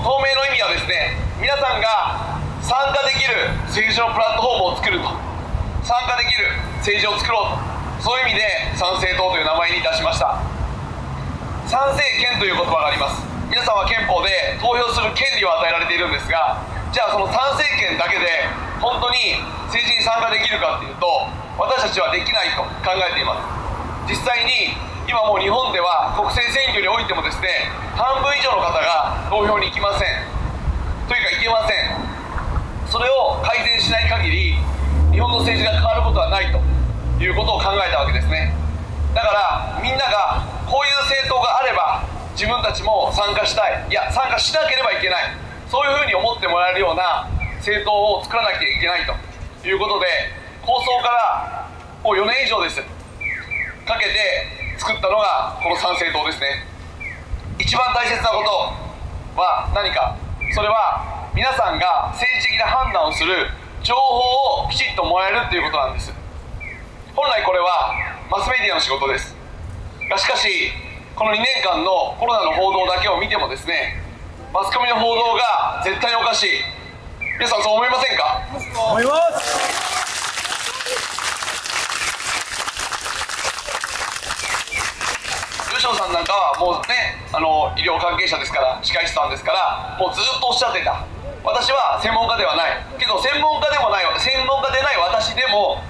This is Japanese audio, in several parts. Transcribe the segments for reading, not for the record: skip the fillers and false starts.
透明の意味はですね、皆さんが参加できる政治のプラットフォームを作ると、参加できる政治を作ろうと、そういう意味で参政党という名前にいたしました。参政権という言葉があります。皆さんは憲法で投票する権利を与えられているんですが、じゃあその参政権だけで本当に政治に参加できるかっていうと、私たちはできないと考えています。実際に今もう日本では国政選挙においてもですね、半分以上の方が投票に行きませんというか行けません。それを改善しない限り日本の政治が変わることはないということを考えたわけですね。だからみんながこういう政党があれば自分たちも参加したい、いや参加しなければいけない、そういうふうに思ってもらえるような政党を作らなきゃいけないということで、構想からもう4年以上ですかけて作ったのがこの参政党ですね。一番大切なことは何か、それは皆さんが政治的な判断をする情報をきちっともらえるということなんです。本来これはマスメディアの仕事ですが、しかしこの2年間のコロナの報道だけを見てもですね、マスコミの報道が絶対におかしい。皆さんそう思いませんか？思います。吉野さんなんかはもうね、医療関係者ですから、歯科医師さんですから、もうずっとおっしゃってた。私は専門家ではないけど、専門家でない私でも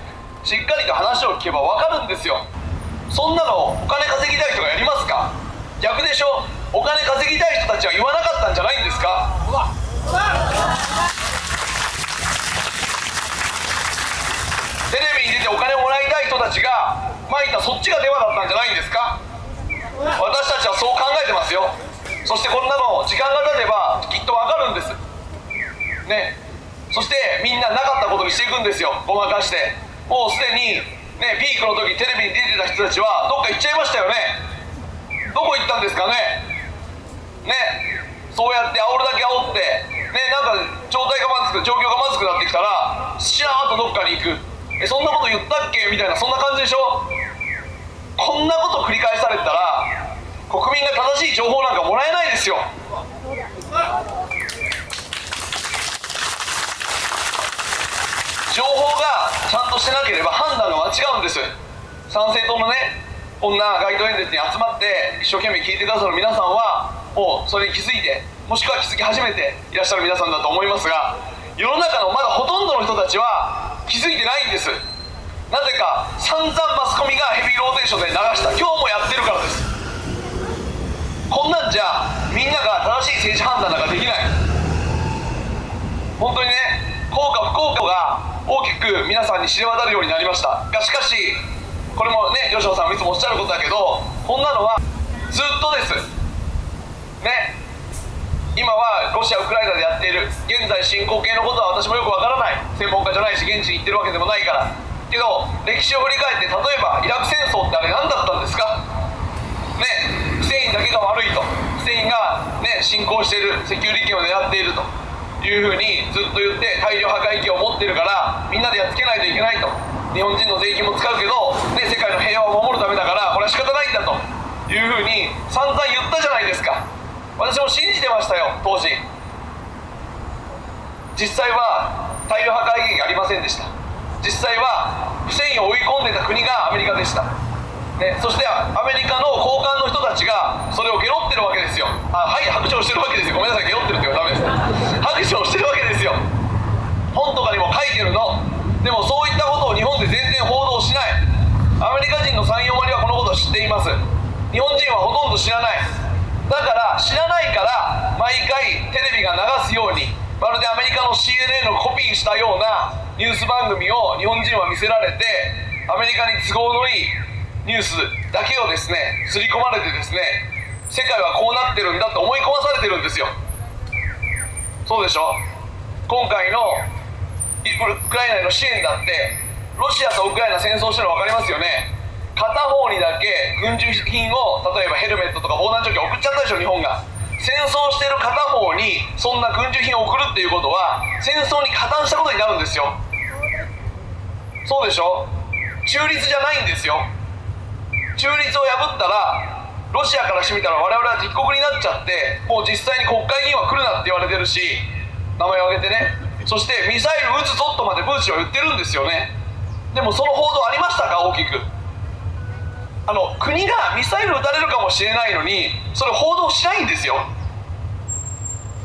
しっかりと話を聞けば分かるんですよ。そんなのお金稼ぎたい人がやりますか？逆でしょ。お金稼ぎたい人たちは言わなかったんじゃないんですか？テレビに出てお金をもらいたい人たちがまいたそっちがデマだったんじゃないんですか？私たちはそう考えてますよ。そしてこんなの時間が経てばきっと分かるんですね。そしてみんななかったことにしていくんですよ、ごまかして。もうすでに、ね、ピークの時テレビに出てた人たちはどっか行っちゃいましたよね。どこ行ったんですかね。そうやって煽るだけ煽って、なんか状況がまずくなってきたらシャーッとどっかに行く。そんなこと言ったっけみたいな、そんな感じでしょ。こんなこと繰り返されたら国民が正しい情報なんかもらえないですよ。情報がちゃんとしてなければ判断が間違うんです。参政党のね、こんな街頭演説に集まって一生懸命聞いてくださる皆さんはもうそれに気づいて、もしくは気づき始めていらっしゃる皆さんだと思いますが、世の中のまだほとんどの人たちは気づいてないんです。なぜか散々マスコミがヘビーローテーションで流した、今日もやってるからです。こんなんじゃみんなが正しい政治判断なんかできない。本当にね、効果不効果が大きく皆さんに知れ渡るようになりましたが、しかしこれもね、吉野さんもいつもおっしゃることだけど、こんなのはずっとですね。今はロシア・ウクライナでやっている現在進行形のことは私もよくわからない、専門家じゃないし現地に行ってるわけでもないからけど、歴史を振り返って、例えばイラク戦争ってあれ何だったんですかね。フセインだけが悪いと、フセインがね侵攻している、石油利権を狙っているというふうにずっと言って、大量破壊機を持ってるからみんなでやっつけないといけないと、日本人の税金も使うけど、世界の平和を守るためだからこれは仕方ないんだというふうに散々言ったじゃないですか。私も信じてましたよ当時。実際は大量破壊劇ありませんでした。実際はフセインを追い込んでた国がアメリカでした、そしてアメリカの高官の人たちがそれをゲロってるわけですよ。はい、白状してるわけですよ。ごめんなさい、ゲロってるって言うのはダメです。白状してるわけですよ。本とかにも書いてるの。でもそういったことを日本で全然報道しない。アメリカ人の 3,4 割はこのことを知っています。日本人はほとんど知らない。だから知らないから毎回テレビが流すように、まるでアメリカの CNN をコピーしたようなニュース番組を日本人は見せられて、アメリカに都合のいいニュースだけをですね刷り込まれてですね、世界はこうなってるんだと思い込まされてるんですよ。そうでしょ。今回のウクライナへの支援だって、ロシアとウクライナ戦争してるの分かりますよね。片方にだけ軍需品を、例えばヘルメットとか防弾チョッキ送っちゃったでしょ日本が。戦争してる片方にそんな軍需品を送るっていうことは戦争に加担したことになるんですよ。そうでしょ。中立じゃないんですよ。中立を破ったらロシアからしてみたら我々は敵国になっちゃって、もう実際に国会議員は来るなって言われてるし、名前を挙げてね。そしてミサイル撃つぞとまでプーチンは言ってるんですよね。でもその報道ありましたか？大きく国がミサイル撃たれるかもしれないのにそれ報道しないんですよ。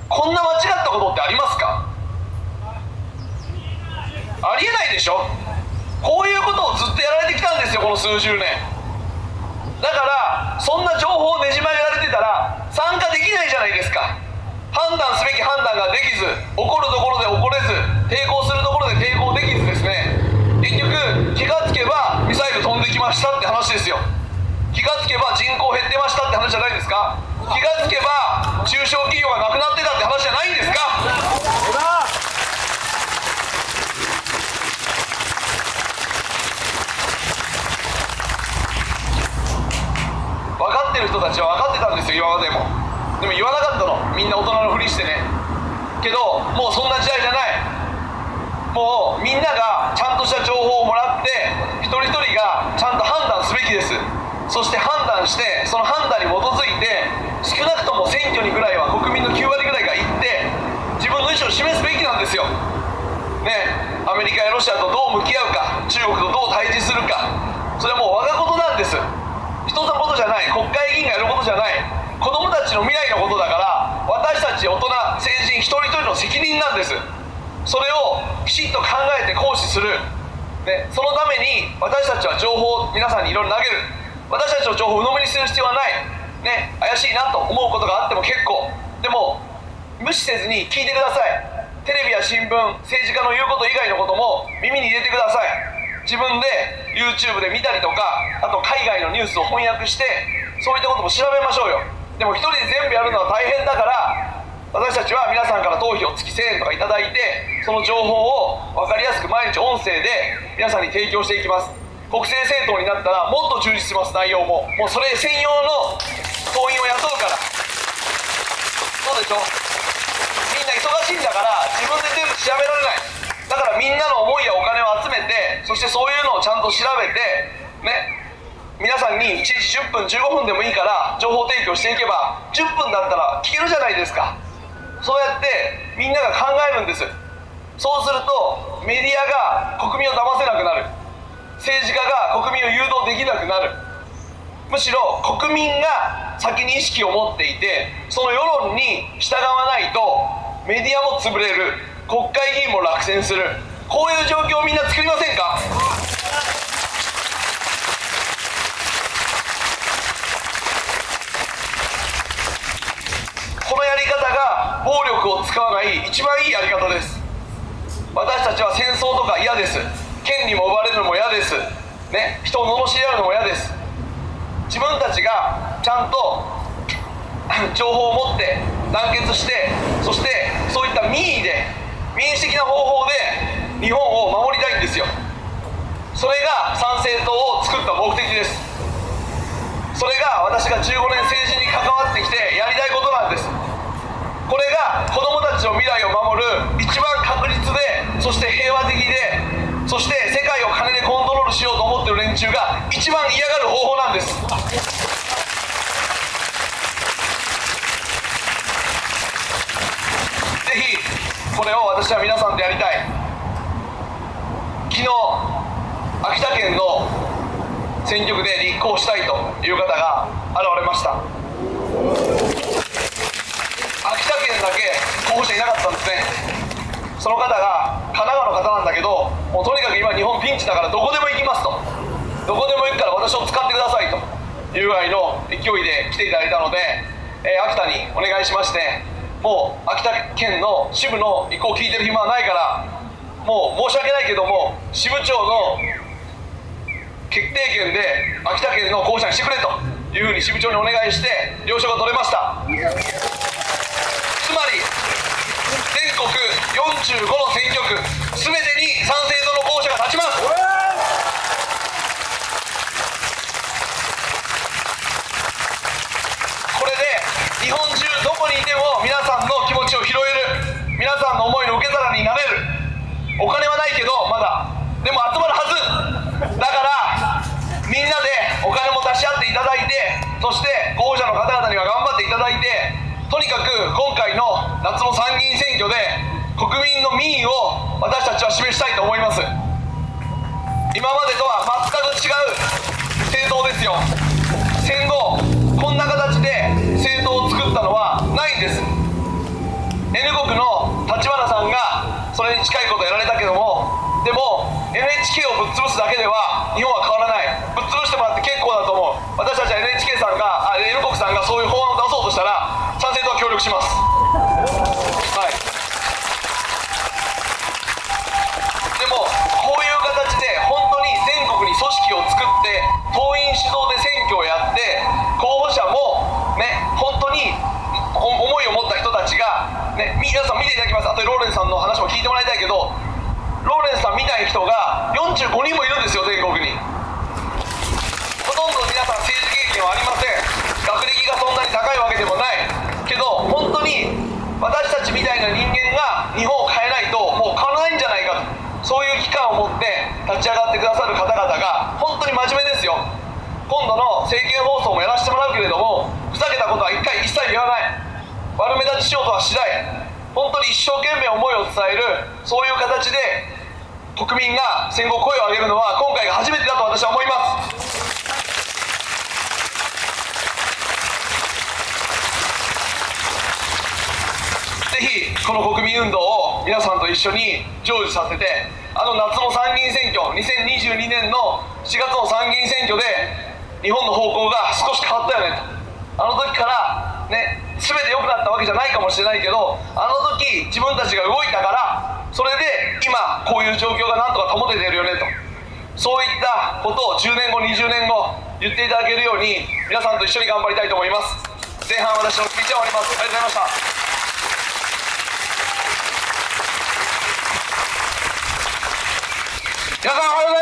こんな間違ったことってありますか？ありえないでしょ。こういうことをずっとやられてきたんですよ、この数十年。だからそんな情報をねじ曲げられてたら参加できないじゃないですか。判断すべき判断ができず、怒るところで怒れず、抵抗するところで抵抗できずですね、結局気がつけばミサイル飛んできましたって話ですよ。気がつけば人口減ってましたって話じゃないですか。気がつけば中小企業がなくなってたって話じゃないんですか。分かってる人たちは分かってたんですよ、今までも。でも言わなかったの、みんな大人のふりしてね。けどもうそんな時代じゃない。もうみんながちゃんとした情報をもらって一人一人がちゃんと判断すべきです。そして判断して、その判断に基づいて少なくとも選挙にぐらいは国民の9割ぐらいが行って自分の意思を示すべきなんですよね。アメリカやロシアとどう向き合うか、中国とどう対峙するか、それはもう我が事なんです。人のことじゃない、国会議員がやることじゃない、子供たちの未来のことだから、私たち大人政治人一人一人の責任なんです。それをきちっと考えて行使する、ね、そのために私たちは情報を皆さんにいろいろ投げる。私たちの情報を鵜呑みにする必要はない、ね、怪しいなと思うことがあっても結構。でも無視せずに聞いてください。テレビや新聞、政治家の言うこと以外のことも耳に入れてください。自分で YouTube で見たりとか、あと海外のニュースを翻訳してそういったことも調べましょうよ。でも一人で全部やるのは大変だから、私たちは皆さんから投票月1000円とかいただいて、その情報を分かりやすく毎日音声で皆さんに提供していきます。国政政党になったらもっと充実します。内容ももうそれ専用の党員を雇うから。そうでしょ。みんな忙しいんだから自分で全部調べられない。だからみんなの思いやお金を集めて、そしてそういうのをちゃんと調べてね、皆さんに1日10分15分でもいいから情報提供していけば10分だったら聞けるじゃないですか。そうやってみんなが考えるんです。そうするとメディアが国民を騙せなくなる、政治家が国民を誘導できなくなる。むしろ国民が先に意識を持っていて、その世論に従わないとメディアも潰れる、国会議員も落選する。こういう状況をみんな作りませんか？このやり方が暴力を使わない一番いいやり方です。私たちは戦争とか嫌です。権利も奪われるのも嫌です、ね、人を罵り合うのも嫌です。自分たちがちゃんと情報を持って団結して、そしてそういった民意で民主的な方法で日本を守りたいんですよ。それが参政党を作った目的です。それが私が15年政治に関わってきてやりたいことなんです。これが子どもたちの未来を守る一番確実で、そして平和的で、そして世界を金でコントロールしようと思っている連中が一番嫌がる方法なんです。ぜひこれを私は皆さんでやりたい。昨日秋田県の選挙区で立候補したいという方が現れました。秋田県だけ候補者いなかったんですね。その方が神奈川の方なんだけど、もうとにかく今日本ピンチだからどこでも行きますと、どこでも行くから私を使ってくださいというぐらいの勢いで来ていただいたので、秋田にお願いしまして、もう秋田県の支部の意向を聞いてる暇はないから、もう申し訳ないけども支部長の決定権で秋田県の候補者にしてくれというふうに支部長にお願いして了承が取れました。つまり全国45の選挙区全てに参政党の候補者が立ちます。これで日本中どこにいても皆さんの気持ちを拾える、皆さんの思いの受け皿になれる。お金はないけどまだでも集まるはずだから、みんなでお金も出し合っていただいてそして候補者の方々には頑張っていただいて、とにかく今回の夏の参議院選挙で国民の民意を私たちは示したいと思います。今までとは全く違う政党ですよ。戦後こんな形で政党を作ったのはないんです。 N 国の立花さんがそれに近いことをやられたけども、でも NHK をぶっ潰すだけでは日本は変わらない。ぶっ潰してもらって結構だと思う。私たちは NHK さんがN 国さんがそういう法案を出そうとしたら参政党は協力します。はい。でもこういう形で本当に全国に組織を作って党員主導で選挙をやって、候補者もね本当に思いを持った人たちがね、皆さん見ていただきます。あとローレンスさんの話も聞いてもらいたいけど、ローレンスさんみたいな人が45人もいるんですよ、全国に。ほとんど皆さん政治経験はありません。学歴がそんなに高いわけでもないけど、本当に私たちみたいな人間が日本を変えないともう変わらないんじゃないかと、そういう期間を持って立ち上がってくださる方々が本当に真面目ですよ。今度の政見放送もやらせてもらうけれども、ふざけたことは一切言わない、悪目立ちしようとはしない、本当に一生懸命思いを伝える、そういう形で国民が戦後声を上げるのは今回が初めてだと私は思います。ぜひこの国民運動を皆さんと一緒に成就させて、夏の参議院選挙、2022年の4月の参議院選挙で日本の方向が少し変わったよねと。あの時からね、全て良くなったわけじゃないかもしれないけど、あの時自分たちが動いたから、それで今こういう状況がなんとか保てているよねと、そういったことを10年後20年後言っていただけるように皆さんと一緒に頑張りたいと思います。前半私のスピーチは終わります。ありがとうございました。皆さんおはようございます。